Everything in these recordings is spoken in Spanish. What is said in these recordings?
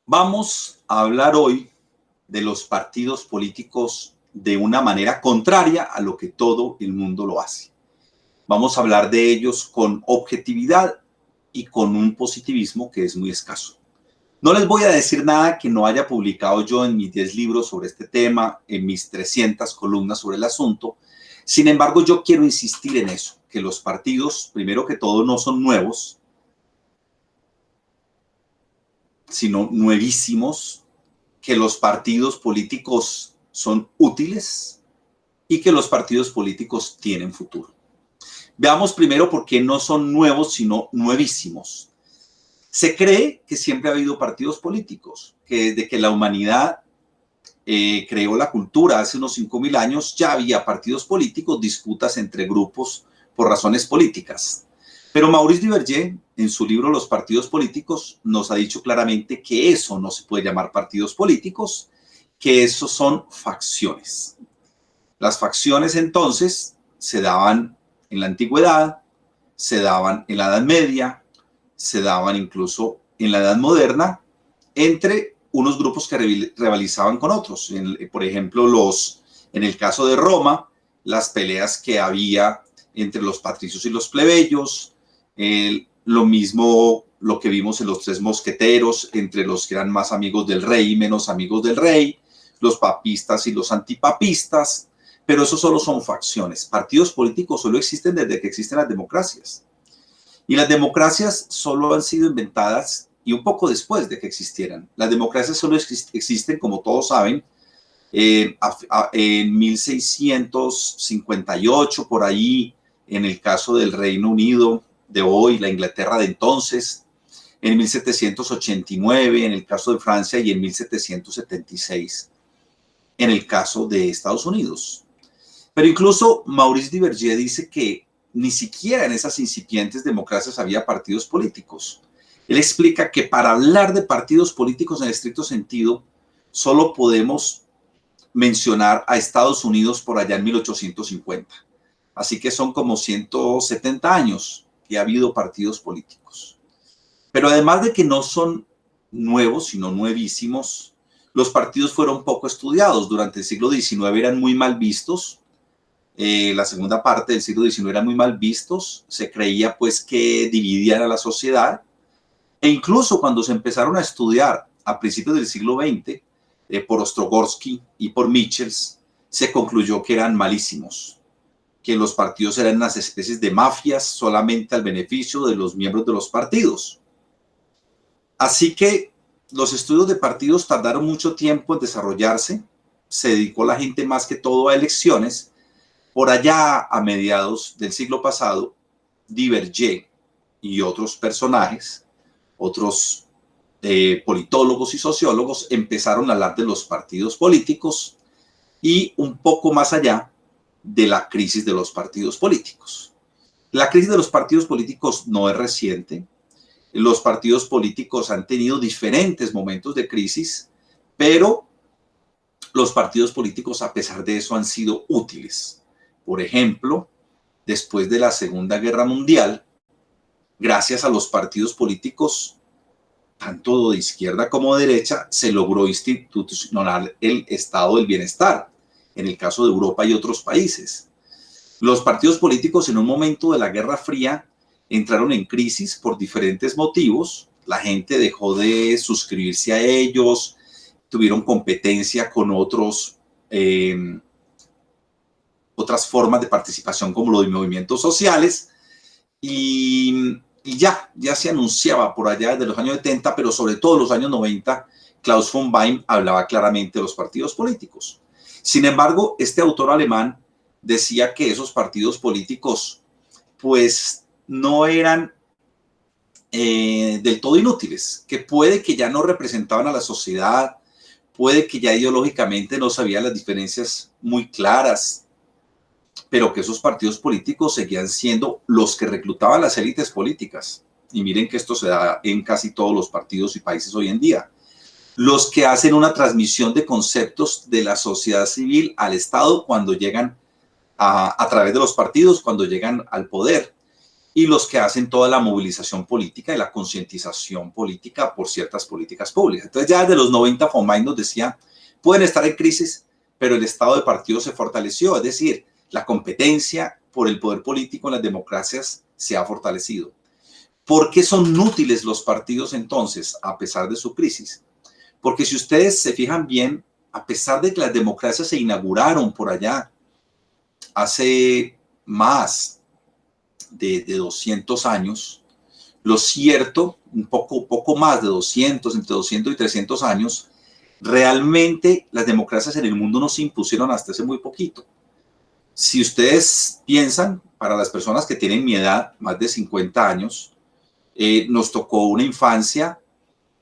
Vamos a hablar hoy de los partidos políticos de una manera contraria a lo que todo el mundo lo hace. Vamos a hablar de ellos con objetividad y con un positivismo que es muy escaso. No les voy a decir nada que no haya publicado yo en mis 10 libros sobre este tema, en mis 300 columnas sobre el asunto. Sin embargo, yo quiero insistir en eso, que los partidos, primero que todo, no son nuevos, sino nuevísimos, que los partidos políticos son útiles y que los partidos políticos tienen futuro. Veamos primero por qué no son nuevos, sino nuevísimos. Se cree que siempre ha habido partidos políticos, que desde que la humanidad creó la cultura hace unos 5.000 años, ya había partidos políticos, disputas entre grupos por razones políticas. Pero Maurice Duverger, en su libro Los partidos políticos, nos ha dicho claramente que eso no se puede llamar partidos políticos, que eso son facciones. Las facciones entonces se daban en la antigüedad, se daban en la Edad Media, se daban incluso en la Edad Moderna, entre unos grupos que rivalizaban con otros. Por ejemplo, en el caso de Roma, las peleas que había entre los patricios y los plebeyos, lo mismo lo que vimos en los Tres Mosqueteros, entre los que eran más amigos del rey y menos amigos del rey, los papistas y los antipapistas, pero eso solo son facciones. Partidos políticos solo existen desde que existen las democracias. Y las democracias solo han sido inventadas y un poco después de que existieran. Las democracias solo existen, como todos saben, en 1658, por ahí, en el caso del Reino Unido de hoy, la Inglaterra de entonces, en 1789, en el caso de Francia, y en 1776, en el caso de Estados Unidos. Pero incluso Maurice Duverger dice que ni siquiera en esas incipientes democracias había partidos políticos. Él explica que para hablar de partidos políticos en estricto sentido, solo podemos mencionar a Estados Unidos por allá en 1850. Así que son como 170 años que ha habido partidos políticos. Pero además de que no son nuevos, sino nuevísimos, los partidos fueron poco estudiados. Durante el siglo XIX eran muy mal vistos. La segunda parte del siglo XIX eran muy mal vistos. Se creía pues que dividían a la sociedad. E incluso cuando se empezaron a estudiar a principios del siglo XX, por Ostrogorsky y por Michels, se concluyó que eran malísimos, que los partidos eran unas especies de mafias solamente al beneficio de los miembros de los partidos. Así que los estudios de partidos tardaron mucho tiempo en desarrollarse, se dedicó la gente más que todo a elecciones. Por allá a mediados del siglo pasado, Duverger y otros personajes, otros politólogos y sociólogos empezaron a hablar de los partidos políticos y un poco más allá de la crisis de los partidos políticos. La crisis de los partidos políticos no es reciente. Los partidos políticos han tenido diferentes momentos de crisis, pero los partidos políticos, a pesar de eso, han sido útiles. Por ejemplo, después de la Segunda Guerra Mundial, gracias a los partidos políticos, tanto de izquierda como de derecha, se logró institucionalizar el estado del bienestar, en el caso de Europa y otros países. Los partidos políticos en un momento de la Guerra Fría entraron en crisis por diferentes motivos. La gente dejó de suscribirse a ellos, tuvieron competencia con otras formas de participación como los movimientos sociales y ya se anunciaba por allá desde los años 70, pero sobre todo en los años 90, Klaus von Bain hablaba claramente de los partidos políticos. Sin embargo, este autor alemán decía que esos partidos políticos pues no eran del todo inútiles, que puede que ya no representaban a la sociedad, puede que ya ideológicamente no sabían las diferencias muy claras, pero que esos partidos políticos seguían siendo los que reclutaban las élites políticas. Y miren que esto se da en casi todos los partidos y países hoy en día. Los que hacen una transmisión de conceptos de la sociedad civil al Estado cuando llegan a través de los partidos, cuando llegan al poder. y los que hacen toda la movilización política y la concientización política por ciertas políticas públicas. Entonces ya desde los 90 von Meyer nos decía, pueden estar en crisis, pero el estado de partido se fortaleció, es decir, la competencia por el poder político en las democracias se ha fortalecido. ¿Por qué son útiles los partidos entonces, a pesar de su crisis? Porque si ustedes se fijan bien, a pesar de que las democracias se inauguraron por allá hace más de 200 años, lo cierto, un poco más de 200, entre 200 y 300 años, realmente las democracias en el mundo no se impusieron hasta hace muy poquito. Si ustedes piensan, para las personas que tienen mi edad, más de 50 años, nos tocó una infancia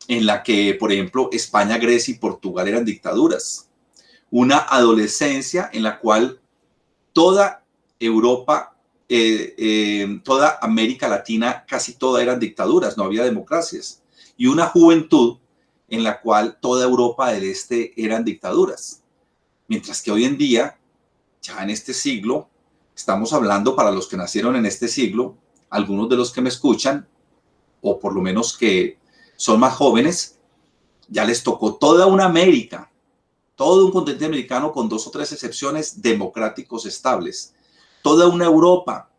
en la que, por ejemplo, España, Grecia y Portugal eran dictaduras. Una adolescencia en la cual toda Europa, toda América Latina, casi toda eran dictaduras, no había democracias. Y una juventud en la cual toda Europa del Este eran dictaduras. Mientras que hoy en día, ya en este siglo, estamos hablando para los que nacieron en este siglo, algunos de los que me escuchan, o por lo menos que son más jóvenes, ya les tocó toda una América, todo un continente americano con 2 o 3 excepciones democráticos estables, toda una Europa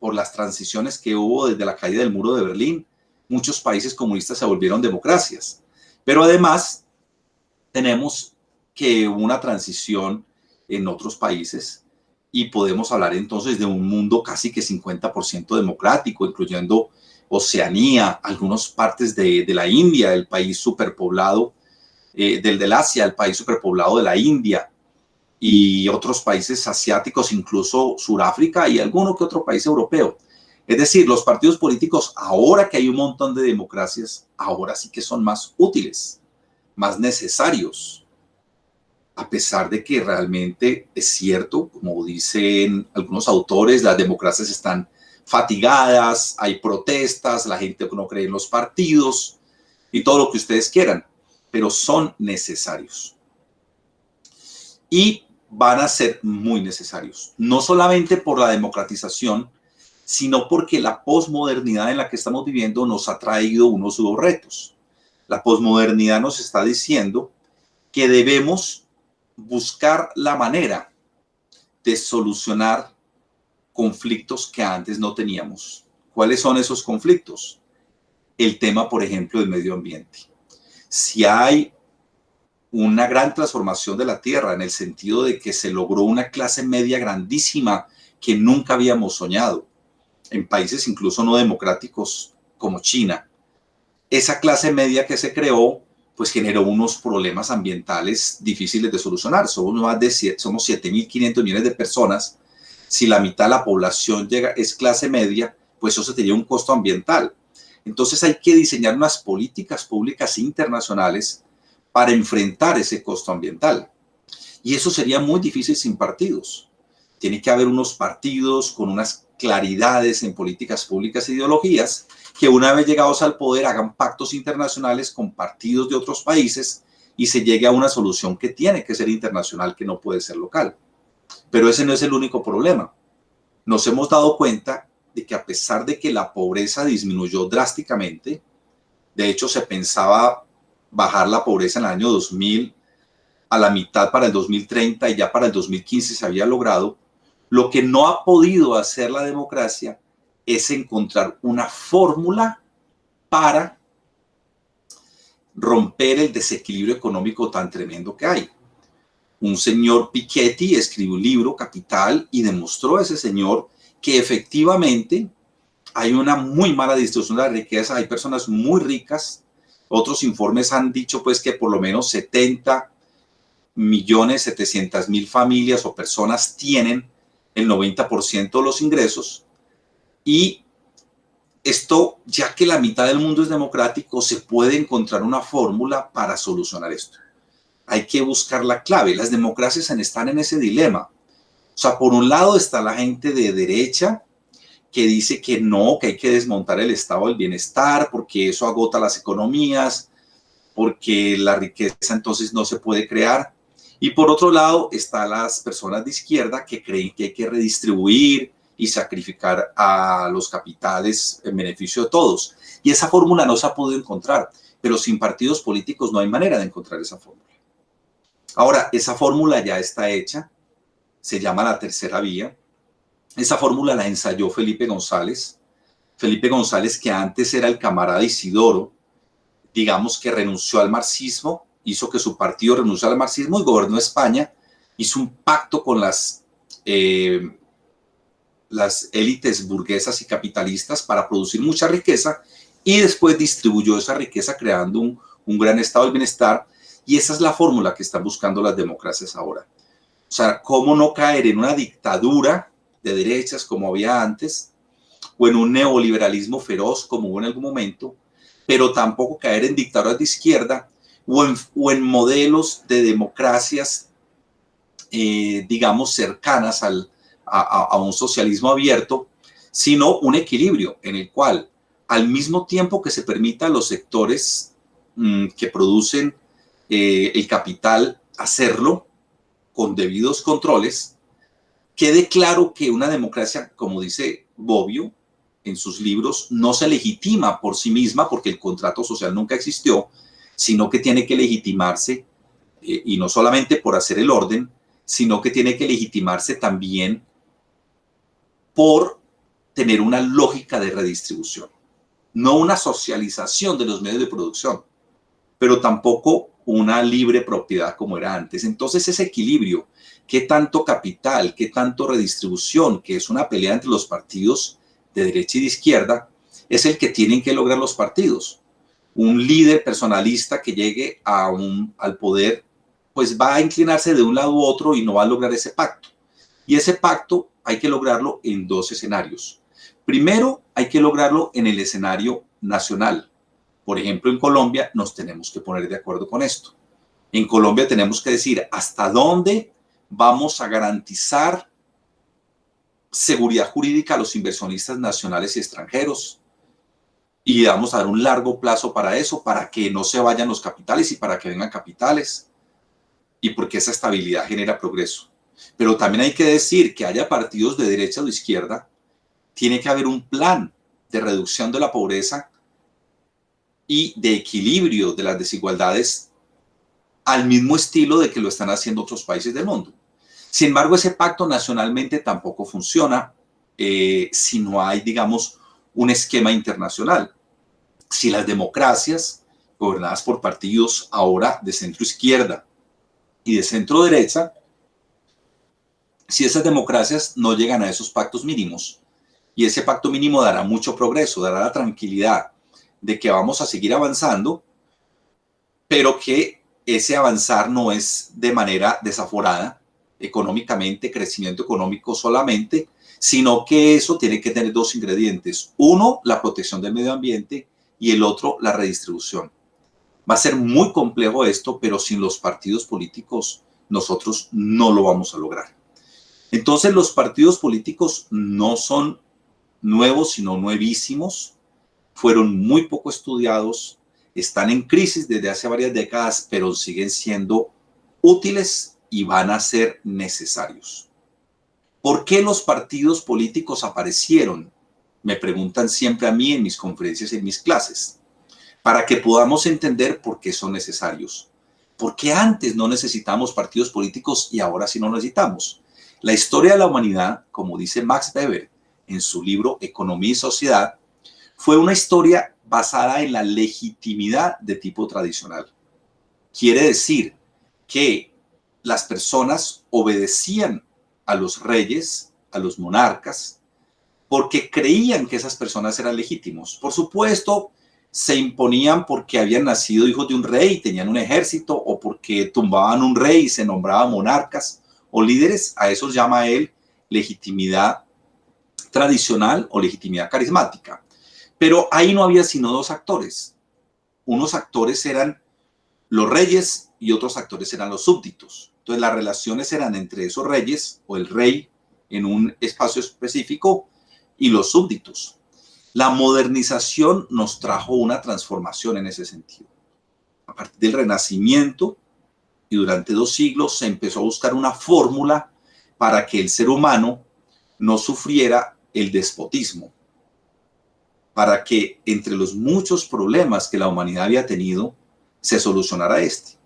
por las transiciones que hubo desde la caída del muro de Berlín, muchos países comunistas se volvieron democracias, pero además tenemos que una transición en otros países y podemos hablar entonces de un mundo casi que 50% democrático, incluyendo Oceanía, algunas partes de la India, el país superpoblado, del Asia, el país superpoblado de la India, y otros países asiáticos, incluso Sudáfrica y alguno que otro país europeo. Es decir, los partidos políticos, ahora que hay un montón de democracias, ahora sí que son más útiles, más necesarios, a pesar de que realmente es cierto, como dicen algunos autores, las democracias están fatigadas, hay protestas, la gente no cree en los partidos y todo lo que ustedes quieran, pero son necesarios. Y van a ser muy necesarios, no solamente por la democratización, sino porque la posmodernidad en la que estamos viviendo nos ha traído unos nuevos retos. La posmodernidad nos está diciendo que debemos buscar la manera de solucionar conflictos que antes no teníamos. ¿Cuáles son esos conflictos? El tema, por ejemplo, del medio ambiente. Si hay una gran transformación de la Tierra en el sentido de que se logró una clase media grandísima que nunca habíamos soñado, en países incluso no democráticos como China, esa clase media que se creó pues generó unos problemas ambientales difíciles de solucionar. Somos 7.500 millones de personas. Si la mitad de la población es clase media, pues eso sería un costo ambiental. Entonces hay que diseñar unas políticas públicas internacionales para enfrentar ese costo ambiental. Y eso sería muy difícil sin partidos. Tiene que haber unos partidos con unas claridades en políticas públicas e ideologías que una vez llegados al poder hagan pactos internacionales con partidos de otros países y se llegue a una solución que tiene que ser internacional, que no puede ser local. Pero ese no es el único problema. Nos hemos dado cuenta de que a pesar de que la pobreza disminuyó drásticamente, de hecho se pensaba bajar la pobreza en el año 2000 a la mitad para el 2030 y ya para el 2015 se había logrado, lo que no ha podido hacer la democracia es encontrar una fórmula para romper el desequilibrio económico tan tremendo que hay. Un señor Piketty escribió un libro, Capital, y demostró a ese señor que efectivamente hay una muy mala distribución de la riqueza, hay personas muy ricas. Otros informes han dicho pues que por lo menos 70.700.000 familias o personas tienen el 90% de los ingresos, y esto, ya que la mitad del mundo es democrático, se puede encontrar una fórmula para solucionar esto. Hay que buscar la clave. Las democracias están en ese dilema. O sea, por un lado está la gente de derecha que dice que no, que hay que desmontar el estado del bienestar porque eso agota las economías, porque la riqueza entonces no se puede crear. Y por otro lado están las personas de izquierda que creen que hay que redistribuir, y sacrificar a los capitales en beneficio de todos. Y esa fórmula no se ha podido encontrar, pero sin partidos políticos no hay manera de encontrar esa fórmula. Ahora, esa fórmula ya está hecha, se llama la tercera vía. Esa fórmula la ensayó Felipe González. Felipe González, que antes era el camarada Isidoro, digamos que renunció al marxismo, hizo que su partido renuncie al marxismo y gobernó España, hizo un pacto con las élites burguesas y capitalistas para producir mucha riqueza y después distribuyó esa riqueza creando un gran estado del bienestar, y esa es la fórmula que están buscando las democracias ahora. O sea, cómo no caer en una dictadura de derechas como había antes, o en un neoliberalismo feroz como hubo en algún momento, pero tampoco caer en dictaduras de izquierda o en modelos de democracias, digamos, cercanas a un socialismo abierto, sino un equilibrio en el cual, al mismo tiempo que se permita a los sectores que producen el capital hacerlo con debidos controles, quede claro que una democracia, como dice Bobbio en sus libros, no se legitima por sí misma porque el contrato social nunca existió, sino que tiene que legitimarse, y no solamente por hacer el orden, sino que tiene que legitimarse también por tener una lógica de redistribución, no una socialización de los medios de producción, pero tampoco una libre propiedad como era antes. Entonces ese equilibrio, qué tanto capital, qué tanto redistribución, que es una pelea entre los partidos de derecha y de izquierda, es el que tienen que lograr los partidos. Un líder personalista que llegue al poder, pues va a inclinarse de un lado u otro y no va a lograr ese pacto. Y ese pacto hay que lograrlo en dos escenarios. Primero, hay que lograrlo en el escenario nacional. Por ejemplo, en Colombia nos tenemos que poner de acuerdo con esto. En Colombia tenemos que decir hasta dónde vamos a garantizar seguridad jurídica a los inversionistas nacionales y extranjeros. Y vamos a dar un largo plazo para eso, para que no se vayan los capitales y para que vengan capitales. Y porque esa estabilidad genera progreso. Pero también hay que decir que haya partidos de derecha o de izquierda, tiene que haber un plan de reducción de la pobreza y de equilibrio de las desigualdades al mismo estilo de que lo están haciendo otros países del mundo. Sin embargo, ese pacto nacionalmente tampoco funciona si no hay, digamos, un esquema internacional. Si las democracias gobernadas por partidos ahora de centro izquierda y de centro derecha, si esas democracias no llegan a esos pactos mínimos, y ese pacto mínimo dará mucho progreso, dará la tranquilidad de que vamos a seguir avanzando, pero que ese avanzar no es de manera desaforada, económicamente, crecimiento económico solamente, sino que eso tiene que tener dos ingredientes. Uno, la protección del medio ambiente, y el otro, la redistribución. Va a ser muy complejo esto, pero sin los partidos políticos nosotros no lo vamos a lograr. Entonces los partidos políticos no son nuevos, sino nuevísimos, fueron muy poco estudiados, están en crisis desde hace varias décadas, pero siguen siendo útiles y van a ser necesarios. ¿Por qué los partidos políticos aparecieron? Me preguntan siempre a mí en mis conferencias y en mis clases, para que podamos entender por qué son necesarios. ¿Por qué antes no necesitamos partidos políticos y ahora sí no necesitamos? La historia de la humanidad, como dice Max Weber en su libro Economía y Sociedad, fue una historia basada en la legitimidad de tipo tradicional. Quiere decir que las personas obedecían a los reyes, a los monarcas, porque creían que esas personas eran legítimos. Por supuesto, se imponían porque habían nacido hijos de un rey y tenían un ejército, o porque tumbaban un rey y se nombraban monarcas o líderes. A eso llama él legitimidad tradicional o legitimidad carismática. Pero ahí no había sino dos actores. Unos actores eran los reyes y otros actores eran los súbditos. Entonces las relaciones eran entre esos reyes o el rey en un espacio específico y los súbditos. La modernización nos trajo una transformación en ese sentido. A partir del Renacimiento y durante 2 siglos se empezó a buscar una fórmula para que el ser humano no sufriera el despotismo, para que entre los muchos problemas que la humanidad había tenido, se solucionara este.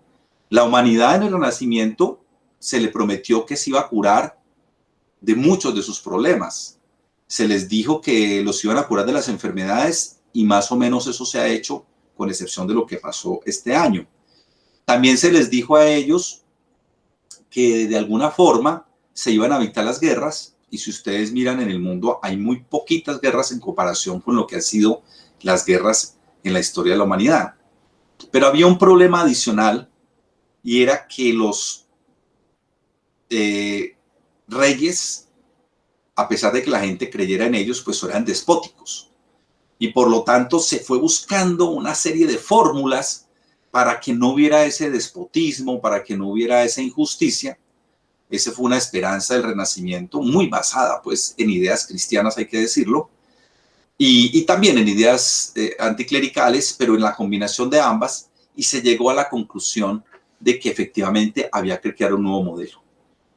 La humanidad en el Renacimiento se le prometió que se iba a curar de muchos de sus problemas. Se les dijo que los iban a curar de las enfermedades y más o menos eso se ha hecho, con excepción de lo que pasó este año. También se les dijo a ellos que de alguna forma se iban a evitar las guerras, y si ustedes miran en el mundo hay muy poquitas guerras en comparación con lo que han sido las guerras en la historia de la humanidad. Pero había un problema adicional, y era que los reyes, a pesar de que la gente creyera en ellos, pues eran despóticos. Y por lo tanto se fue buscando una serie de fórmulas para que no hubiera ese despotismo, para que no hubiera esa injusticia. Esa fue una esperanza del Renacimiento, muy basada pues en ideas cristianas, hay que decirlo, y también en ideas anticlericales, pero en la combinación de ambas, y se llegó a la conclusión de que efectivamente había que crear un nuevo modelo,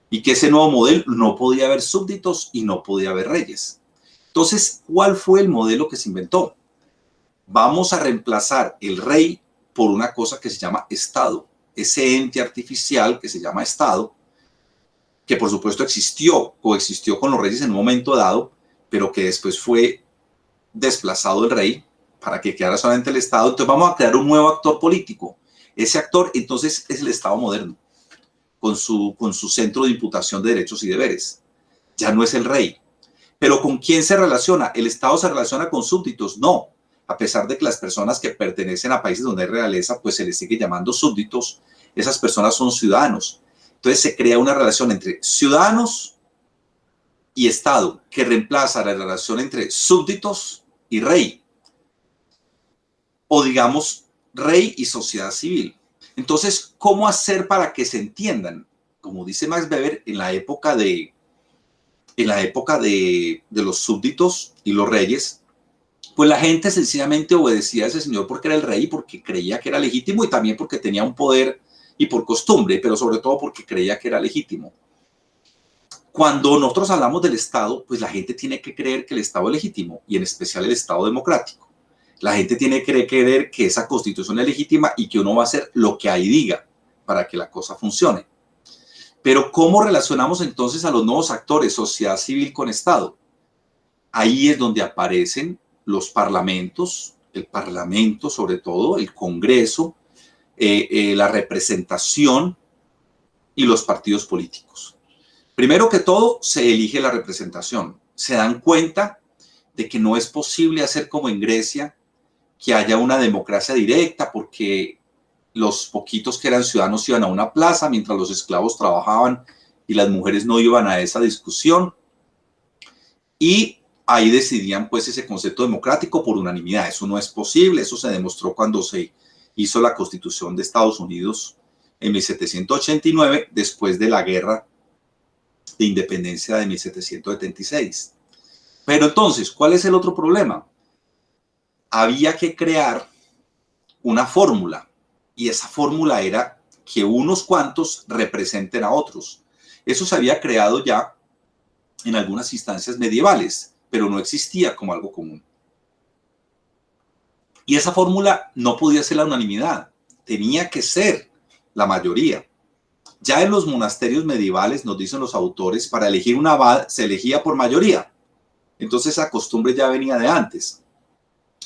y que ese nuevo modelo no podía haber súbditos y no podía haber reyes. Entonces, ¿cuál fue el modelo que se inventó? Vamos a reemplazar el rey por una cosa que se llama Estado, ese ente artificial que se llama Estado, que por supuesto coexistió con los reyes en un momento dado, pero que después fue desplazado el rey para que quedara solamente el Estado. Entonces vamos a crear un nuevo actor político. Ese actor entonces es el Estado moderno, con su centro de imputación de derechos y deberes. Ya no es el rey. ¿Pero con quién se relaciona? ¿El Estado se relaciona con súbditos? No. A pesar de que las personas que pertenecen a países donde hay realeza, pues se les sigue llamando súbditos, esas personas son ciudadanos. Entonces se crea una relación entre ciudadanos y Estado, que reemplaza la relación entre súbditos y rey, o digamos rey y sociedad civil. Entonces, ¿cómo hacer para que se entiendan? Como dice Max Weber, en la época de los súbditos y los reyes, pues la gente sencillamente obedecía a ese señor porque era el rey, porque creía que era legítimo, y también porque tenía un poder y por costumbre, pero sobre todo porque creía que era legítimo. Cuando nosotros hablamos del Estado, pues la gente tiene que creer que el Estado es legítimo, y en especial el Estado democrático. La gente tiene que creer que esa constitución es legítima y que uno va a hacer lo que ahí diga para que la cosa funcione. Pero ¿cómo relacionamos entonces a los nuevos actores, sociedad civil con Estado? Ahí es donde aparecen los parlamentos, el Parlamento sobre todo, el Congreso, la representación y los partidos políticos. Primero que todo, se elige la representación. Se dan cuenta de que no es posible hacer como en Grecia, que haya una democracia directa, porque los poquitos que eran ciudadanos iban a una plaza mientras los esclavos trabajaban y las mujeres no iban a esa discusión. Y ahí decidían pues ese concepto democrático por unanimidad. Eso no es posible. Eso se demostró cuando se hizo la Constitución de Estados Unidos en 1789, después de la Guerra de Independencia de 1776. Pero entonces, ¿cuál es el otro problema? Había que crear una fórmula, y esa fórmula era que unos cuantos representen a otros. Eso se había creado ya en algunas instancias medievales, pero no existía como algo común. Y esa fórmula no podía ser la unanimidad, tenía que ser la mayoría. Ya en los monasterios medievales, nos dicen los autores, para elegir un abad se elegía por mayoría. Entonces esa costumbre ya venía de antes.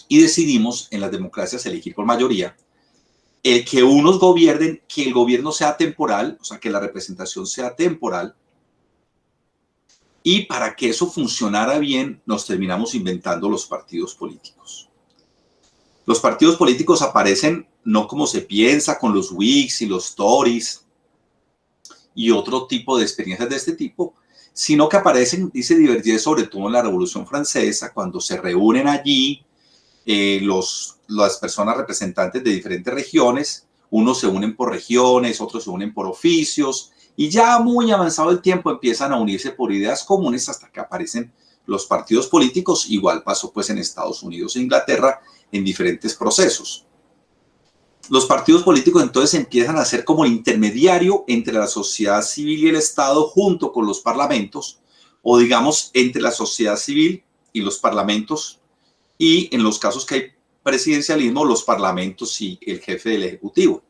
Y decidimos en las democracias elegir por mayoría, que unos gobiernen, que el gobierno sea temporal, o sea, que la representación sea temporal. Y para que eso funcionara bien, nos terminamos inventando los partidos políticos. Los partidos políticos aparecen no como se piensa, con los Whigs y los Tories y otro tipo de experiencias de este tipo, sino que aparecen, dice Divergé, sobre todo en la Revolución Francesa, cuando se reúnen allí las personas representantes de diferentes regiones. Unos se unen por regiones, otros se unen por oficios, y ya muy avanzado el tiempo empiezan a unirse por ideas comunes hasta que aparecen los partidos políticos. Igual pasó pues en Estados Unidos e Inglaterra en diferentes procesos. Los partidos políticos entonces empiezan a ser como el intermediario entre la sociedad civil y el Estado, junto con los parlamentos, o digamos entre la sociedad civil y los parlamentos, y en los casos que hay presidencialismo, los parlamentos y el jefe del ejecutivo.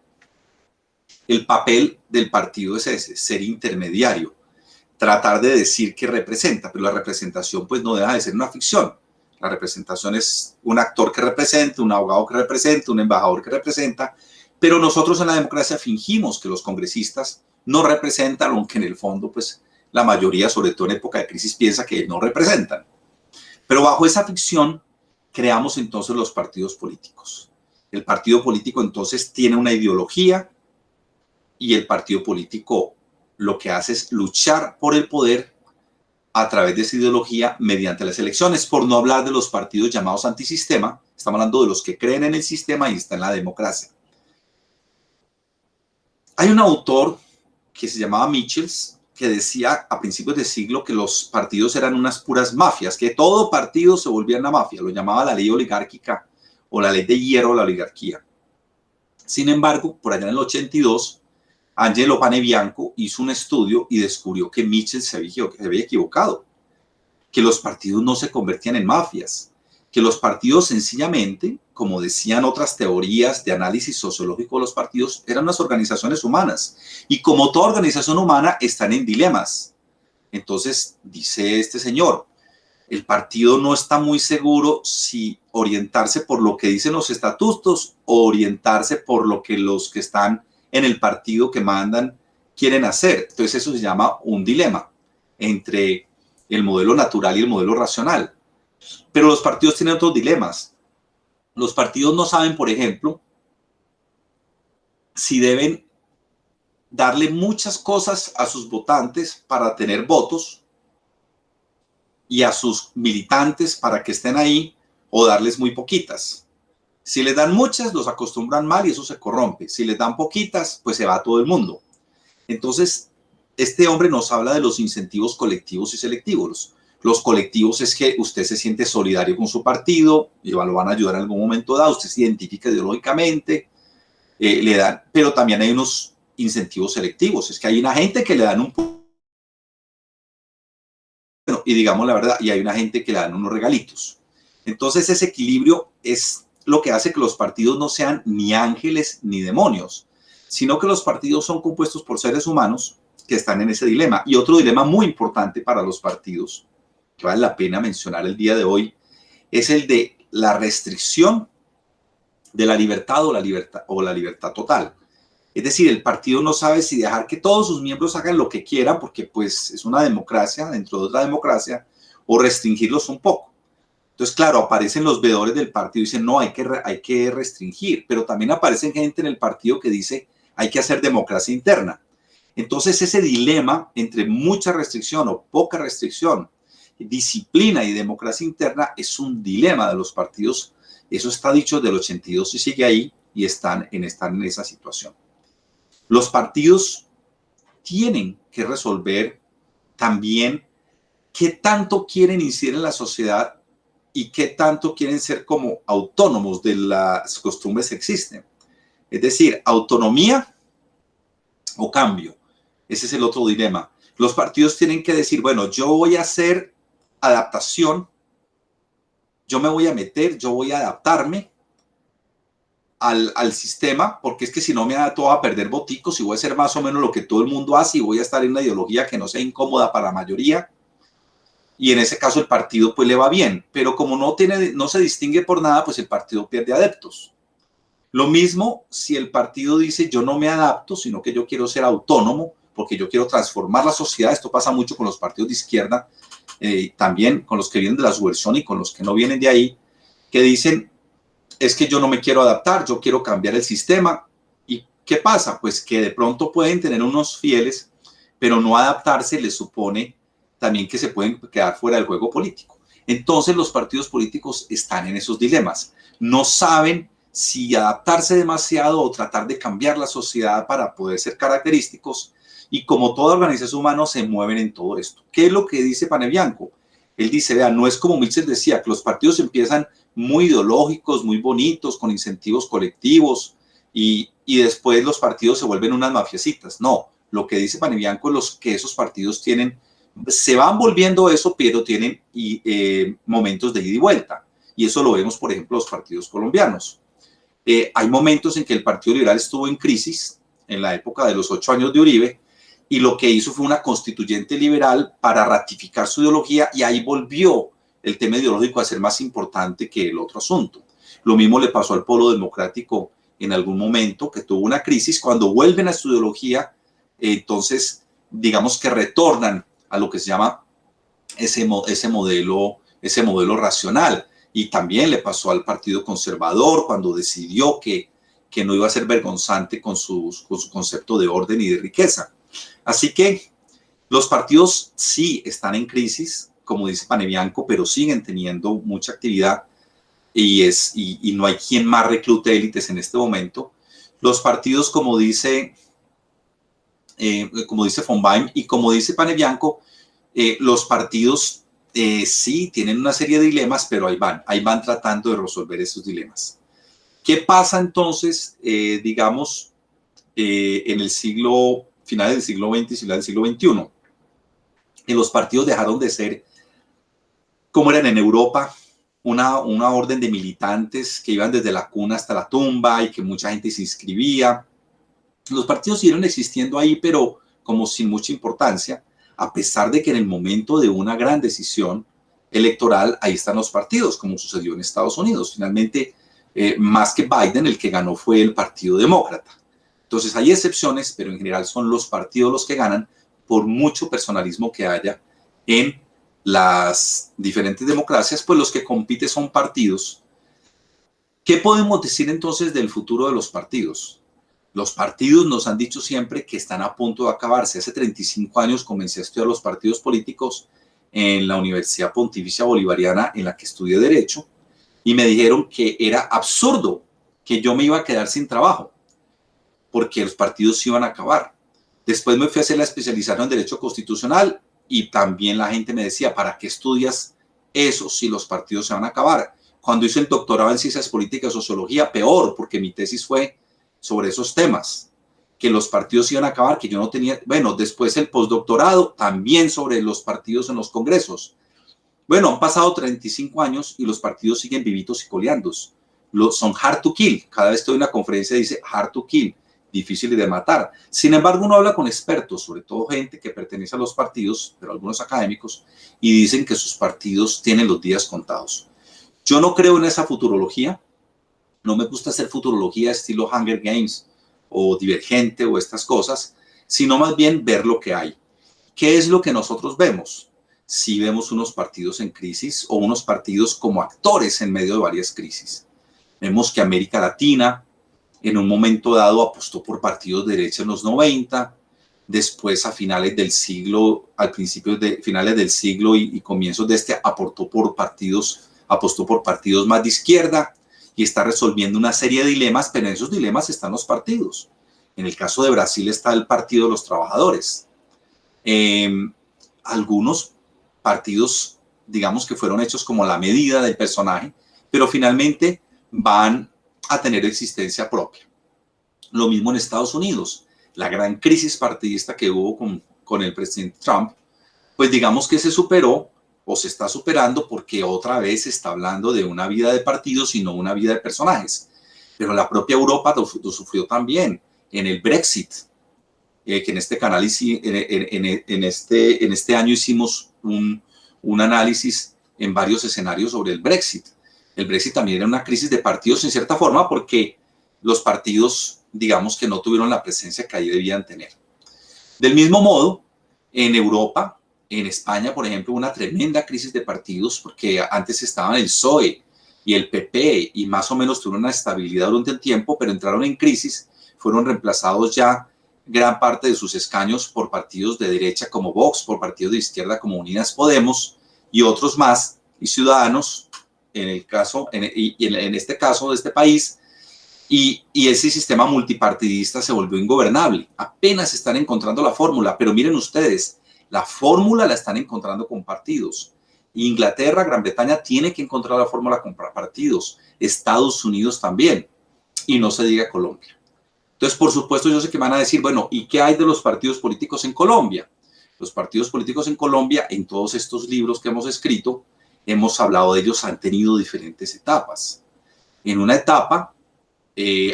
El papel del partido es ese, ser intermediario, tratar de decir que representa, pero la representación pues no deja de ser una ficción. La representación es un actor que representa, un abogado que representa, un embajador que representa, pero nosotros en la democracia fingimos que los congresistas no representan, aunque en el fondo pues la mayoría, sobre todo en época de crisis, piensa que no representan. Pero bajo esa ficción creamos entonces los partidos políticos. El partido político entonces tiene una ideología y el partido político lo que hace es luchar por el poder a través de esa ideología mediante las elecciones, por no hablar de los partidos llamados antisistema. Estamos hablando de los que creen en el sistema y están en la democracia. Hay un autor que se llamaba Michels que decía a principios de siglo que los partidos eran unas puras mafias, que todo partido se volvía una mafia, lo llamaba la ley oligárquica o la ley de hierro, la oligarquía. Sin embargo, por allá en el 82, Angelo Panebianco hizo un estudio y descubrió que Michels se había equivocado, que los partidos no se convertían en mafias, que los partidos sencillamente, como decían otras teorías de análisis sociológico de los partidos, eran unas organizaciones humanas. Y como toda organización humana, están en dilemas. Entonces, dice este señor, el partido no está muy seguro si orientarse por lo que dicen los estatutos o orientarse por lo que los que están en el partido que mandan quieren hacer. Entonces, eso se llama un dilema entre el modelo natural y el modelo racional. Pero los partidos tienen otros dilemas. Los partidos no saben, por ejemplo, si deben darle muchas cosas a sus votantes para tener votos y a sus militantes para que estén ahí, o darles muy poquitas. Si les dan muchas, los acostumbran mal y eso se corrompe. Si les dan poquitas, pues se va todo el mundo. Entonces, este hombre nos habla de los incentivos colectivos y selectivos. Los colectivos es que usted se siente solidario con su partido, y lo van a ayudar en algún momento dado, usted se identifica ideológicamente, le dan, pero también hay unos incentivos selectivos, es que hay una gente que le dan un bueno, y digamos la verdad, y hay una gente que le dan unos regalitos. Entonces ese equilibrio es lo que hace que los partidos no sean ni ángeles ni demonios, sino que los partidos son compuestos por seres humanos que están en ese dilema. Y otro dilema muy importante para los partidos, que vale la pena mencionar el día de hoy, es el de la restricción de la libertad o la libertad total. Es decir, el partido no sabe si dejar que todos sus miembros hagan lo que quieran, porque pues es una democracia dentro de otra democracia, o restringirlos un poco. Entonces, claro, aparecen los veedores del partido y dicen, no, hay que restringir, pero también aparecen gente en el partido que dice, hay que hacer democracia interna. Entonces, ese dilema entre mucha restricción o poca restricción, disciplina y democracia interna es un dilema de los partidos. Eso está dicho desde el 82 y sigue ahí y están en esa situación. Los partidos tienen que resolver también qué tanto quieren incidir en la sociedad y qué tanto quieren ser como autónomos de las costumbres que existen. Es decir, autonomía o cambio. Ese es el otro dilema. Los partidos tienen que decir, bueno, yo voy a hacer adaptación, yo me voy a meter, yo voy a adaptarme al sistema, porque es que si no me adapto a perder voticos y voy a hacer más o menos lo que todo el mundo hace y voy a estar en una ideología que no sea incómoda para la mayoría. Y en ese caso el partido pues le va bien, pero como no se distingue por nada, pues el partido pierde adeptos. Lo mismo si el partido dice yo no me adapto, sino que yo quiero ser autónomo, porque yo quiero transformar la sociedad. Esto pasa mucho con los partidos de izquierda, también con los que vienen de la subversión y con los que no vienen de ahí, que dicen, es que yo no me quiero adaptar, yo quiero cambiar el sistema. ¿Y qué pasa? Pues que de pronto pueden tener unos fieles, pero no adaptarse les supone también que se pueden quedar fuera del juego político. Entonces los partidos políticos están en esos dilemas. No saben si adaptarse demasiado o tratar de cambiar la sociedad para poder ser característicos. Y como toda organización humana se mueven en todo esto. ¿Qué es lo que dice Panebianco? Él dice, vean, no es como Michels decía, que los partidos empiezan muy ideológicos, muy bonitos, con incentivos colectivos, y después los partidos se vuelven unas mafiecitas. No, lo que dice Panebianco es que esos partidos tienen se van volviendo eso, pero tienen momentos de ida y vuelta. Y eso lo vemos, por ejemplo, los partidos colombianos. Hay momentos en que el Partido Liberal estuvo en crisis, en la época de los 8 años de Uribe, y lo que hizo fue una constituyente liberal para ratificar su ideología, y ahí volvió el tema ideológico a ser más importante que el otro asunto. Lo mismo le pasó al Polo Democrático en algún momento, que tuvo una crisis. Cuando vuelven a su ideología, entonces, digamos que retornan a lo que se llama ese modelo racional. Y también le pasó al Partido Conservador cuando decidió que no iba a ser vergonzante con su concepto de orden y de riqueza. Así que los partidos sí están en crisis, como dice Panebianco, pero siguen teniendo mucha actividad y no hay quien más reclute élites en este momento. Los partidos, como dice von Baim y como dice Panebianco, los partidos sí tienen una serie de dilemas, pero ahí van tratando de resolver esos dilemas. ¿Qué pasa entonces, digamos, en el final del siglo XX y final del siglo XXI? Que los partidos dejaron de ser, como eran en Europa, una orden de militantes que iban desde la cuna hasta la tumba y que mucha gente se inscribía. Los partidos siguieron existiendo ahí, pero como sin mucha importancia, a pesar de que en el momento de una gran decisión electoral, ahí están los partidos, como sucedió en Estados Unidos. Finalmente, más que Biden, el que ganó fue el Partido Demócrata. Entonces hay excepciones, pero en general son los partidos los que ganan por mucho personalismo que haya en las diferentes democracias, pues los que compiten son partidos. ¿Qué podemos decir entonces del futuro de los partidos? Los partidos nos han dicho siempre que están a punto de acabarse. Hace 35 años comencé a estudiar los partidos políticos en la Universidad Pontificia Bolivariana, en la que estudié Derecho, y me dijeron que era absurdo que yo me iba a quedar sin trabajo, porque los partidos se iban a acabar. Después me fui a hacer la especialización en Derecho Constitucional y también la gente me decía, ¿para qué estudias eso si los partidos se van a acabar? Cuando hice el doctorado en Ciencias Políticas y Sociología, peor, porque mi tesis fue sobre esos temas, que los partidos iban a acabar, que yo no tenía. Bueno, después el postdoctorado también sobre los partidos en los congresos. Bueno, han pasado 35 años y los partidos siguen vivitos y coleandos. Son hard to kill. Cada vez que doy una conferencia dice hard to kill, difíciles de matar. Sin embargo, uno habla con expertos, sobre todo gente que pertenece a los partidos, pero algunos académicos, y dicen que sus partidos tienen los días contados. Yo no creo en esa futurología. No me gusta hacer futurología estilo Hunger Games o Divergente o estas cosas, sino más bien ver lo que hay. ¿Qué es lo que nosotros vemos? Si vemos unos partidos en crisis o unos partidos como actores en medio de varias crisis. Vemos que América Latina en un momento dado apostó por partidos de derecha en los 90, después a finales del siglo, finales del siglo y comienzos de este apostó por partidos más de izquierda, y está resolviendo una serie de dilemas, pero en esos dilemas están los partidos. En el caso de Brasil está el Partido de los Trabajadores. Algunos partidos, digamos que fueron hechos como la medida del personaje, pero finalmente van a tener existencia propia. Lo mismo en Estados Unidos. La gran crisis partidista que hubo con el presidente Trump, pues digamos que se superó o se está superando porque otra vez se está hablando de una vida de partidos y no una vida de personajes. Pero la propia Europa lo sufrió también en el Brexit, que en este canal en este año hicimos un análisis en varios escenarios sobre el Brexit. El Brexit también era una crisis de partidos en cierta forma porque los partidos, digamos que no tuvieron la presencia que ahí debían tener. Del mismo modo, en Europa, en España, por ejemplo, una tremenda crisis de partidos porque antes estaban el PSOE y el PP y más o menos tuvieron una estabilidad durante el tiempo, pero entraron en crisis, fueron reemplazados ya gran parte de sus escaños por partidos de derecha como Vox, por partidos de izquierda como Unidas Podemos y otros más, y Ciudadanos, en este caso de este país, y ese sistema multipartidista se volvió ingobernable. Apenas están encontrando la fórmula, pero miren ustedes, la fórmula la están encontrando con partidos. Inglaterra, Gran Bretaña tiene que encontrar la fórmula con partidos. Estados Unidos también. Y no se diga Colombia. Entonces, por supuesto, yo sé que van a decir, bueno, ¿y qué hay de los partidos políticos en Colombia? Los partidos políticos en Colombia, en todos estos libros que hemos escrito, hemos hablado de ellos, han tenido diferentes etapas. En una etapa,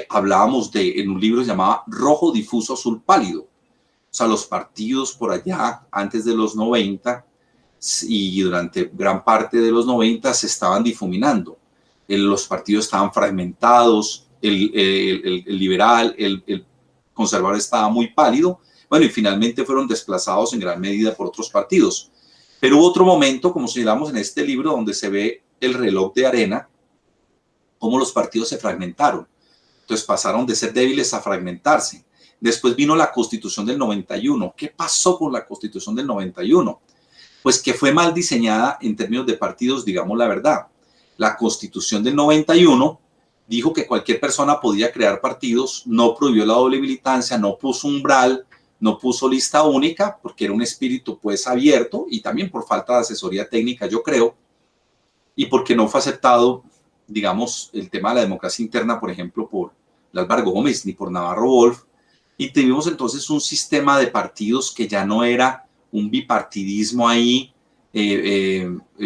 hablábamos en un libro llamado Rojo Difuso Azul Pálido. O sea, los partidos por allá, antes de los 90 y durante gran parte de los 90 se estaban difuminando. Los partidos estaban fragmentados, el liberal, el conservador estaba muy pálido. Bueno, y finalmente fueron desplazados en gran medida por otros partidos. Pero hubo otro momento, como señalamos en este libro, donde se ve el reloj de arena, cómo los partidos se fragmentaron. Entonces pasaron de ser débiles a fragmentarse. Después vino la Constitución del 91. ¿Qué pasó con la Constitución del 91? Pues que fue mal diseñada en términos de partidos, digamos la verdad. La Constitución del 91 dijo que cualquier persona podía crear partidos, no prohibió la doble militancia, no puso umbral, no puso lista única, porque era un espíritu pues abierto y también por falta de asesoría técnica, yo creo, y porque no fue aceptado, digamos, el tema de la democracia interna, por ejemplo, por Álvaro Gómez ni por Navarro Wolf, y tuvimos entonces un sistema de partidos que ya no era un bipartidismo ahí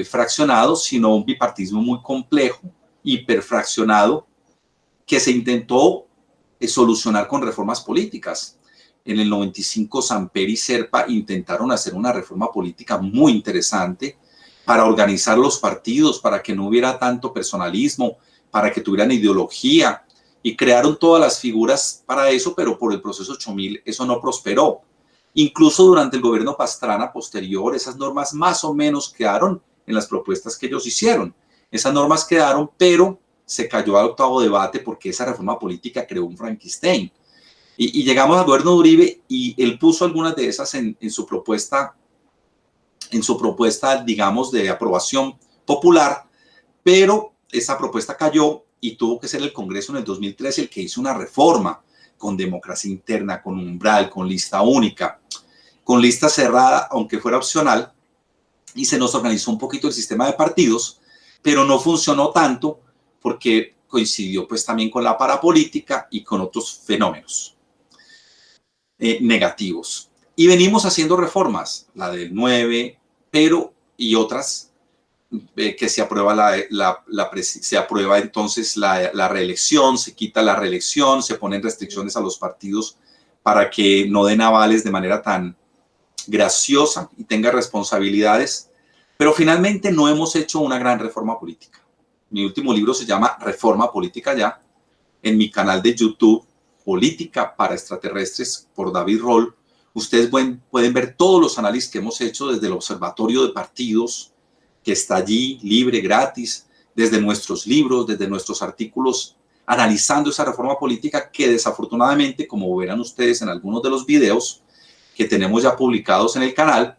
fraccionado, sino un bipartidismo muy complejo, hiperfraccionado, que se intentó solucionar con reformas políticas. En el 95 Samper y Serpa intentaron hacer una reforma política muy interesante para organizar los partidos, para que no hubiera tanto personalismo, para que tuvieran ideología, y crearon todas las figuras para eso, pero por el proceso 8000 eso no prosperó. Incluso durante el gobierno Pastrana posterior, esas normas más o menos quedaron en las propuestas que ellos hicieron. Esas normas quedaron, pero se cayó al octavo debate porque esa reforma política creó un Frankenstein. Y llegamos al gobierno de Uribe y él puso algunas de esas en su propuesta, digamos, de aprobación popular, pero esa propuesta cayó y tuvo que ser el Congreso en el 2013 el que hizo una reforma con democracia interna, con umbral, con lista única, con lista cerrada, aunque fuera opcional, y se nos organizó un poquito el sistema de partidos, pero no funcionó tanto porque coincidió pues también con la parapolítica y con otros fenómenos negativos. Y venimos haciendo reformas, la del 9, pero y otras que se aprueba se aprueba entonces la reelección, se quita la reelección, se ponen restricciones a los partidos para que no den avales de manera tan graciosa y tenga responsabilidades, pero finalmente no hemos hecho una gran reforma política. Mi último libro se llama Reforma Política Ya, en mi canal de YouTube, Política para Extraterrestres, por David Roll. Ustedes pueden ver todos los análisis que hemos hecho desde el Observatorio de Partidos, que está allí, libre, gratis, desde nuestros libros, desde nuestros artículos, analizando esa reforma política que desafortunadamente, como verán ustedes en algunos de los videos que tenemos ya publicados en el canal,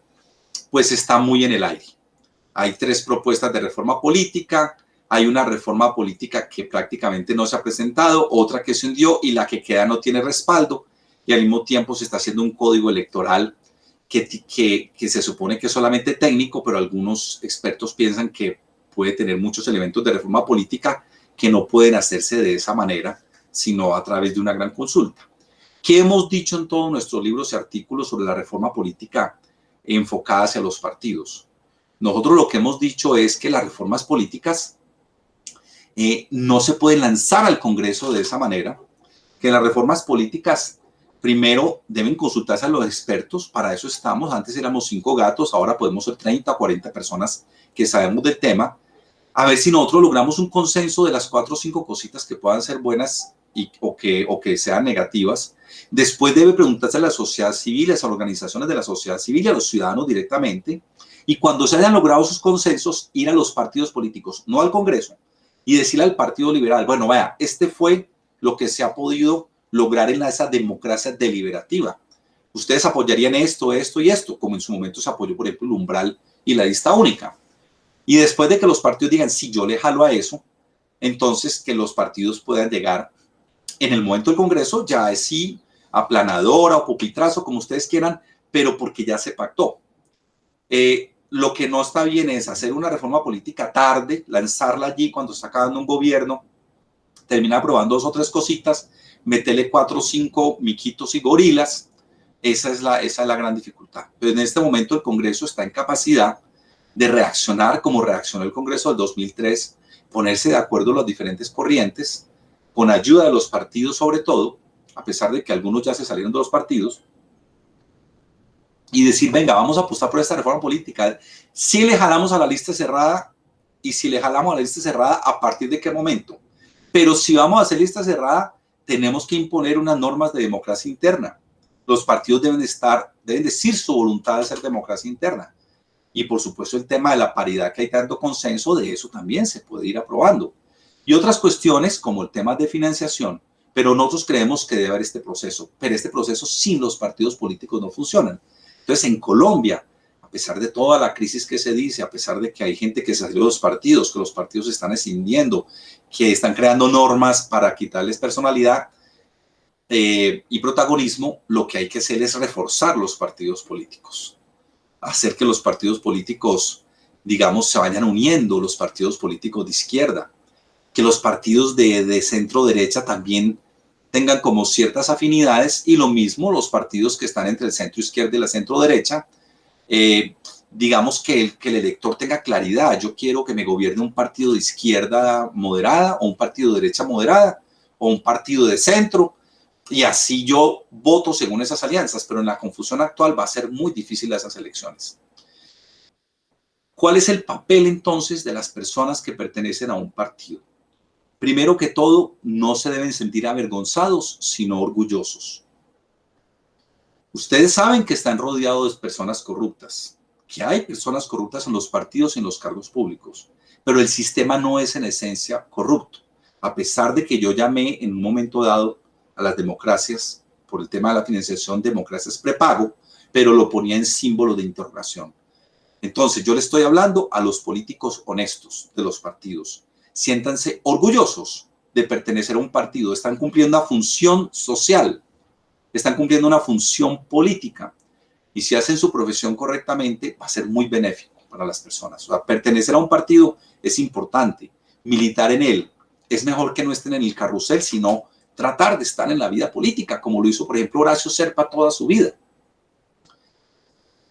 pues está muy en el aire. Hay 3 propuestas de reforma política, hay una reforma política que prácticamente no se ha presentado, otra que se hundió y la que queda no tiene respaldo, y al mismo tiempo se está haciendo un código electoral que se supone que es solamente técnico, pero algunos expertos piensan que puede tener muchos elementos de reforma política que no pueden hacerse de esa manera, sino a través de una gran consulta. ¿Qué hemos dicho en todos nuestros libros y artículos sobre la reforma política enfocada hacia los partidos? Nosotros lo que hemos dicho es que las reformas políticas no se pueden lanzar al Congreso de esa manera, que las reformas políticas primero deben consultarse a los expertos, para eso estamos, antes éramos 5 gatos, ahora podemos ser 30 o 40 personas que sabemos del tema, a ver si nosotros logramos un consenso de las 4 o 5 cositas que puedan ser buenas o que sean negativas. Después debe preguntarse a la sociedad civil, a las organizaciones de la sociedad civil y a los ciudadanos directamente, y cuando se hayan logrado sus consensos, ir a los partidos políticos, no al Congreso, y decirle al Partido Liberal, bueno, vea, este fue lo que se ha podido lograr en esa democracia deliberativa. Ustedes apoyarían esto, esto y esto, como en su momento se apoyó, por ejemplo, el umbral y la lista única. Y después de que los partidos digan, sí, yo le jalo a eso, entonces que los partidos puedan llegar en el momento del Congreso, ya es sí, aplanadora o pupitrazo, como ustedes quieran, pero porque ya se pactó. Lo que no está bien es hacer una reforma política tarde, lanzarla allí cuando está acabando un gobierno, termina aprobando 2 o 3 cositas, meterle 4 o 5 miquitos y gorilas, esa es la gran dificultad. Pero en este momento el Congreso está en capacidad de reaccionar como reaccionó el Congreso del 2003, ponerse de acuerdo las diferentes corrientes, con ayuda de los partidos sobre todo, a pesar de que algunos ya se salieron de los partidos, y decir, venga, vamos a apostar por esta reforma política. Si le jalamos a la lista cerrada, y si le jalamos a la lista cerrada, ¿a partir de qué momento? Pero si vamos a hacer lista cerrada, tenemos que imponer unas normas de democracia interna. Los partidos deben decir su voluntad de hacer democracia interna. Y por supuesto el tema de la paridad, que hay tanto consenso, de eso también se puede ir aprobando. Y otras cuestiones como el tema de financiación, pero nosotros creemos que debe haber este proceso, pero este proceso sin los partidos políticos no funcionan. Entonces en Colombia, a pesar de toda la crisis que se dice, a pesar de que hay gente que se salió de los partidos, que los partidos se están escindiendo, que están creando normas para quitarles personalidad y protagonismo, lo que hay que hacer es reforzar los partidos políticos, hacer que los partidos políticos, digamos, se vayan uniendo, los partidos políticos de izquierda, que los partidos de centro derecha también tengan como ciertas afinidades, y lo mismo los partidos que están entre el centro izquierda y la centro derecha, digamos que el elector tenga claridad. Yo quiero que me gobierne un partido de izquierda moderada, o un partido de derecha moderada, o un partido de centro, y así yo voto según esas alianzas, pero en la confusión actual va a ser muy difícil esas elecciones. ¿Cuál es el papel entonces de las personas que pertenecen a un partido? Primero que todo, no se deben sentir avergonzados, sino orgullosos. Ustedes saben que están rodeados de personas corruptas, que hay personas corruptas en los partidos y en los cargos públicos, pero el sistema no es en esencia corrupto, a pesar de que yo llamé en un momento dado a las democracias, por el tema de la financiación, democracias prepago, pero lo ponía en símbolo de interrogación. Entonces, yo le estoy hablando a los políticos honestos de los partidos. Siéntanse orgullosos de pertenecer a un partido. Están cumpliendo una función social, están cumpliendo una función política, y si hacen su profesión correctamente, va a ser muy benéfico para las personas. O sea, pertenecer a un partido es importante, militar en él. Es mejor que no estén en el carrusel, sino tratar de estar en la vida política, como lo hizo, por ejemplo, Horacio Serpa toda su vida.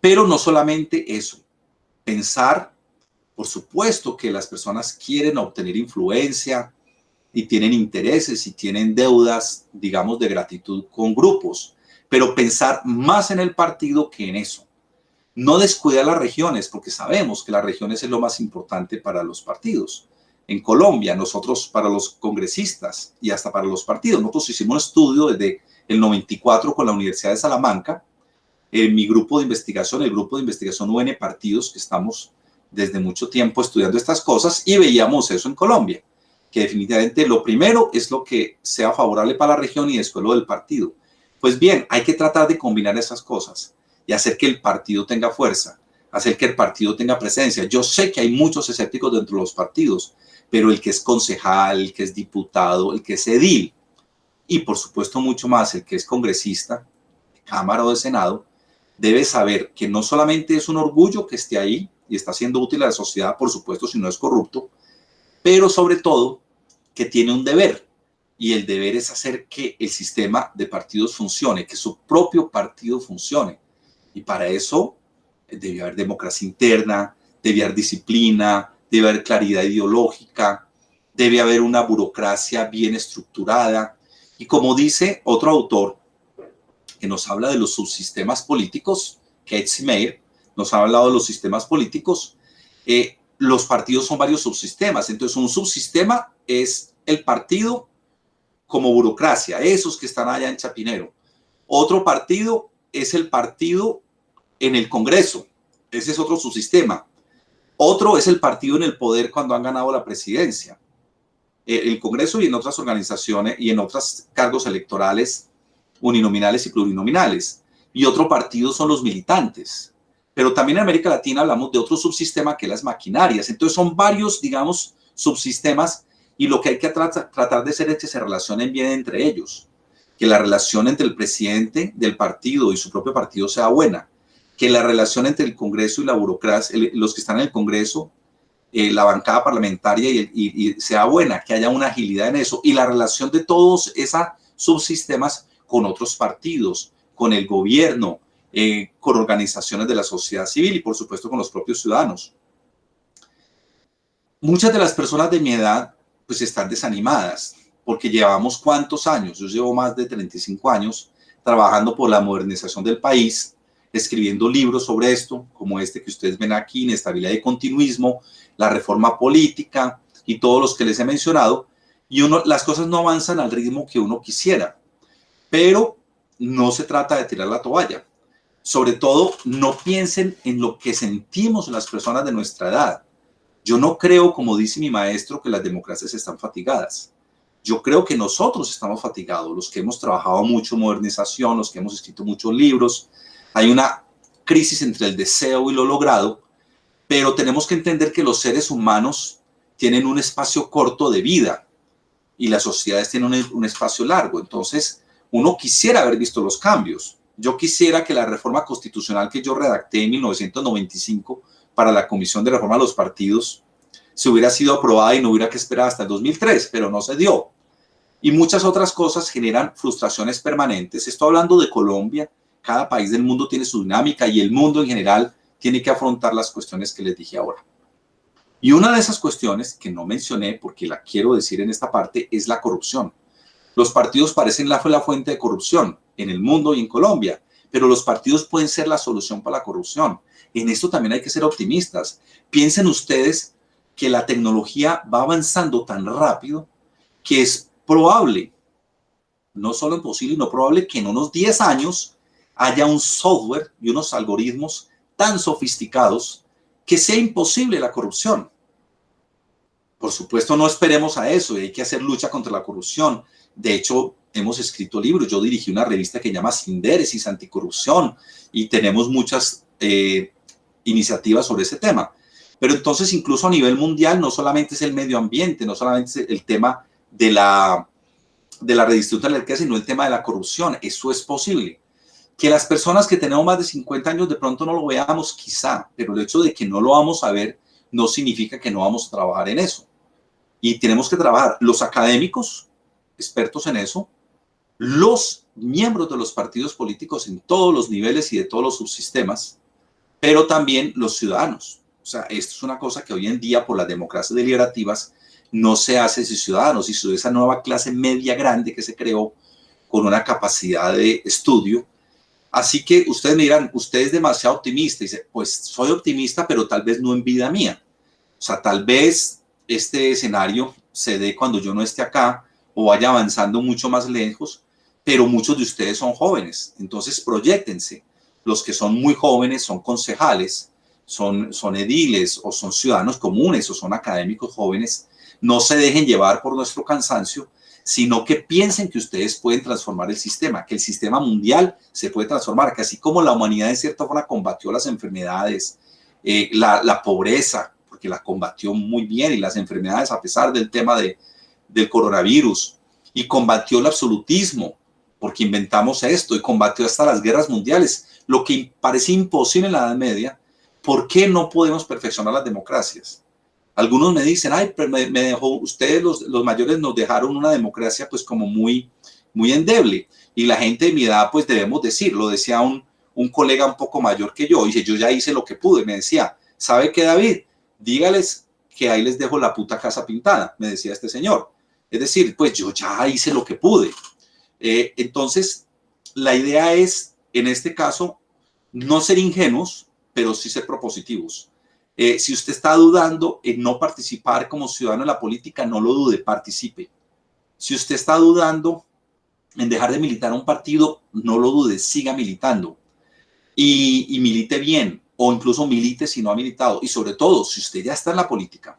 Pero no solamente eso, pensar, por supuesto que las personas quieren obtener influencia y tienen intereses y tienen deudas, digamos, de gratitud con grupos, pero pensar más en el partido que en eso. No descuidar las regiones, porque sabemos que las regiones es lo más importante para los partidos. En Colombia, nosotros, para los congresistas y hasta para los partidos, nosotros hicimos un estudio desde el 94 con la Universidad de Salamanca, en mi grupo de investigación, el grupo de investigación UN Partidos, que estamos desde mucho tiempo estudiando estas cosas, y veíamos eso en Colombia, que definitivamente lo primero es lo que sea favorable para la región y después lo del partido. Pues bien, hay que tratar de combinar esas cosas y hacer que el partido tenga fuerza, hacer que el partido tenga presencia. Yo sé que hay muchos escépticos dentro de los partidos, pero el que es concejal, el que es diputado, el que es edil, y por supuesto mucho más el que es congresista, de Cámara o de Senado, debe saber que no solamente es un orgullo que esté ahí y está siendo útil a la sociedad, por supuesto, si no es corrupto, pero sobre todo que tiene un deber, y el deber es hacer que el sistema de partidos funcione, que su propio partido funcione. Y para eso debe haber democracia interna, debe haber disciplina, debe haber claridad ideológica, debe haber una burocracia bien estructurada. Y como dice otro autor que nos habla de los subsistemas políticos, Keith Meyer, nos ha hablado de los sistemas políticos, los partidos son varios subsistemas. Entonces, un subsistema es el partido como burocracia, esos que están allá en Chapinero. Otro partido es el partido en el Congreso, ese es otro subsistema. Otro es el partido en el poder cuando han ganado la presidencia. El Congreso y en otras organizaciones y en otros cargos electorales uninominales y plurinominales. Y otro partido son los militantes. Pero también en América Latina hablamos de otro subsistema que es las maquinarias. Entonces son varios, digamos, subsistemas, y lo que hay que tratar de hacer es que se relacionen bien entre ellos, que la relación entre el presidente del partido y su propio partido sea buena, que la relación entre el Congreso y la burocracia, los que están en el Congreso, la bancada parlamentaria y sea buena, que haya una agilidad en eso, y la relación de todos esos subsistemas con otros partidos, con el gobierno, con organizaciones de la sociedad civil y por supuesto con los propios ciudadanos. Muchas de las personas de mi edad pues están desanimadas porque llevamos ¿cuántos años? Yo llevo más de 35 años trabajando por la modernización del país, escribiendo libros sobre esto, como este que ustedes ven aquí, Inestabilidad y Continuismo, la reforma política y todos los que les he mencionado, y las cosas no avanzan al ritmo que uno quisiera, pero no se trata de tirar la toalla. Sobre todo, no piensen en lo que sentimos las personas de nuestra edad. Yo no creo, como dice mi maestro, que las democracias están fatigadas. Yo creo que nosotros estamos fatigados, los que hemos trabajado mucho en modernización, los que hemos escrito muchos libros. Hay una crisis entre el deseo y lo logrado, pero tenemos que entender que los seres humanos tienen un espacio corto de vida y las sociedades tienen un espacio largo. Entonces, uno quisiera haber visto los cambios. Yo quisiera que la reforma constitucional que yo redacté en 1995 para la Comisión de Reforma de los Partidos se hubiera sido aprobada y no hubiera que esperar hasta el 2003, pero no se dio. Y muchas otras cosas generan frustraciones permanentes. Estoy hablando de Colombia. Cada país del mundo tiene su dinámica y el mundo en general tiene que afrontar las cuestiones que les dije ahora. Y una de esas cuestiones que no mencioné, porque la quiero decir en esta parte, es la corrupción. Los partidos parecen la fuente de corrupción en el mundo y en Colombia, pero los partidos pueden ser la solución para la corrupción. En esto también hay que ser optimistas. Piensen ustedes que la tecnología va avanzando tan rápido que es probable, no solo imposible, no probable que en unos 10 años haya un software y unos algoritmos tan sofisticados que sea imposible la corrupción. Por supuesto, no esperemos a eso y hay que hacer lucha contra la corrupción. De hecho, hemos escrito libros. Yo dirigí una revista que se llama Sindéresis Anticorrupción y tenemos muchas iniciativas sobre ese tema. Pero entonces, incluso a nivel mundial, no solamente es el medio ambiente, no solamente es el tema de la redistribución de la riqueza, sino el tema de la corrupción. Eso es posible. Que las personas que tenemos más de 50 años de pronto no lo veamos, quizá, pero el hecho de que no lo vamos a ver no significa que no vamos a trabajar en eso. Y tenemos que trabajar los académicos, expertos en eso, los miembros de los partidos políticos en todos los niveles y de todos los subsistemas, pero también los ciudadanos. O sea, esto es una cosa que hoy en día por las democracias deliberativas no se hace sin ciudadanos y sobre esa nueva clase media grande que se creó con una capacidad de estudio. Así que ustedes me dirán, usted es demasiado optimista. Y dice, pues soy optimista, pero tal vez no en vida mía. O sea, tal vez este escenario se dé cuando yo no esté acá o vaya avanzando mucho más lejos, pero muchos de ustedes son jóvenes. Entonces, proyéctense. Los que son muy jóvenes son concejales, son ediles o son ciudadanos comunes o son académicos jóvenes. No se dejen llevar por nuestro cansancio, sino que piensen que ustedes pueden transformar el sistema, que el sistema mundial se puede transformar, que así como la humanidad en cierta forma combatió las enfermedades, la pobreza, porque la combatió muy bien, y las enfermedades a pesar del tema del coronavirus, y combatió el absolutismo, porque inventamos esto, y combatió hasta las guerras mundiales, lo que parecía imposible en la Edad Media. ¿Por qué no podemos perfeccionar las democracias? Algunos me dicen, ay, pero me dejó, ustedes los mayores nos dejaron una democracia pues como muy endeble. Y la gente de mi edad pues debemos decir, lo decía un colega un poco mayor que yo, dice, yo ya hice lo que pude. Me decía, ¿sabe qué, David? Dígales que ahí les dejo la puta casa pintada, me decía este señor. Es decir, pues yo ya hice lo que pude. Entonces, la idea es, en este caso, no ser ingenuos, pero sí ser propositivos. Si usted está dudando en no participar como ciudadano en la política, no lo dude, participe. Si usted está dudando en dejar de militar a un partido, no lo dude, siga militando. Y milite bien, o incluso milite si no ha militado. Y sobre todo, si usted ya está en la política,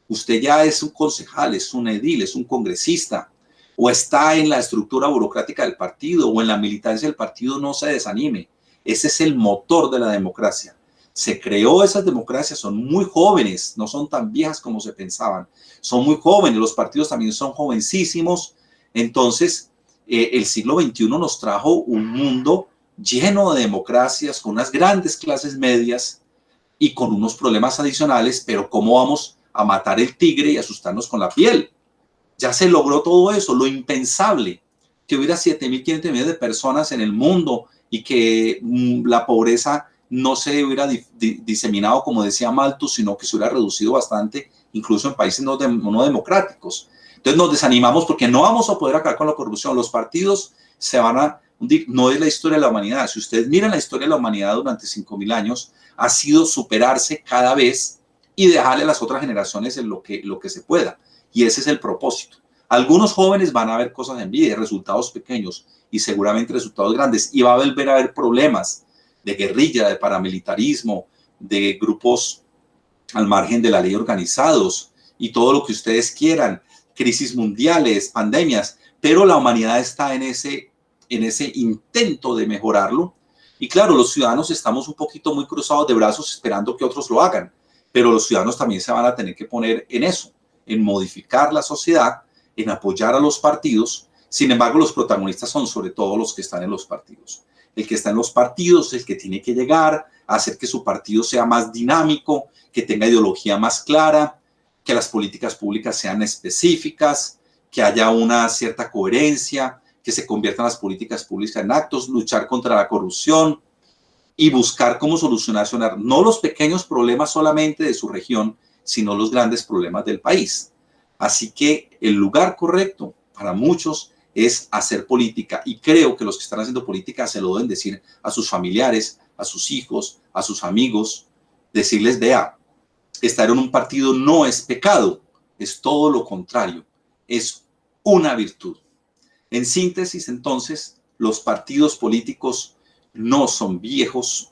usted ya es un concejal, es un edil, es un congresista, o está en la estructura burocrática del partido, o en la militancia del partido, no se desanime. Ese es el motor de la democracia. Se creó esas democracias, son muy jóvenes, no son tan viejas como se pensaban, son muy jóvenes, los partidos también son jovencísimos. Entonces, el siglo XXI nos trajo un mundo lleno de democracias, con unas grandes clases medias y con unos problemas adicionales, pero ¿cómo vamos a matar el tigre y asustarnos con la piel? Ya se logró todo eso, lo impensable, que hubiera 7.500 millones de personas en el mundo y que la pobreza no se hubiera diseminado, como decía Malthus, sino que se hubiera reducido bastante, incluso en países no democráticos. Entonces nos desanimamos porque no vamos a poder acabar con la corrupción. Los partidos se van a hundir. No es la historia de la humanidad. Si ustedes miran la historia de la humanidad durante 5.000 años, ha sido superarse cada vez y dejarle a las otras generaciones en lo que se pueda. Y ese es el propósito. Algunos jóvenes van a ver cosas en vida, resultados pequeños y seguramente resultados grandes. Y va a volver a haber problemas de guerrilla, de paramilitarismo, de grupos al margen de la ley organizados y todo lo que ustedes quieran, crisis mundiales, pandemias, pero la humanidad está en ese intento de mejorarlo. Y claro, los ciudadanos estamos un poquito muy cruzados de brazos esperando que otros lo hagan, pero los ciudadanos también se van a tener que poner en eso, en modificar la sociedad, en apoyar a los partidos. Sin embargo, los protagonistas son sobre todo los que están en los partidos. El que está en los partidos, el que tiene que llegar a hacer que su partido sea más dinámico, que tenga ideología más clara, que las políticas públicas sean específicas, que haya una cierta coherencia, que se conviertan las políticas públicas en actos, luchar contra la corrupción y buscar cómo solucionar no los pequeños problemas solamente de su región, sino los grandes problemas del país. Así que el lugar correcto para muchos es hacer política, y creo que los que están haciendo política se lo deben decir a sus familiares, a sus hijos, a sus amigos, decirles: vea, estar en un partido no es pecado, es todo lo contrario, es una virtud. En síntesis, entonces, los partidos políticos no son viejos,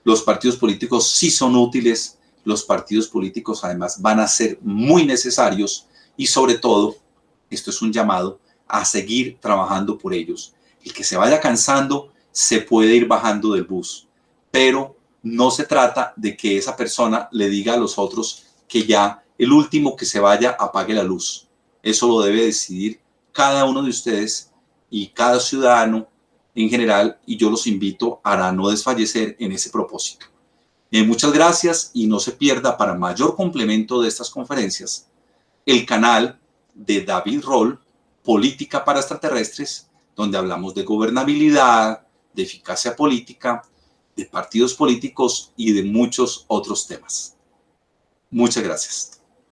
los partidos políticos sí son útiles, los partidos políticos además van a ser muy necesarios y sobre todo, esto es un llamado a seguir trabajando por ellos. El que se vaya cansando se puede ir bajando del bus, pero no se trata de que esa persona le diga a los otros que ya el último que se vaya apague la luz. Eso lo debe decidir cada uno de ustedes y cada ciudadano en general, y yo los invito a no desfallecer en ese propósito. Muchas gracias, y no se pierda, para mayor complemento de estas conferencias, el canal de David Roll, Política para Extraterrestres, donde hablamos de gobernabilidad, de eficacia política, de partidos políticos y de muchos otros temas. Muchas gracias.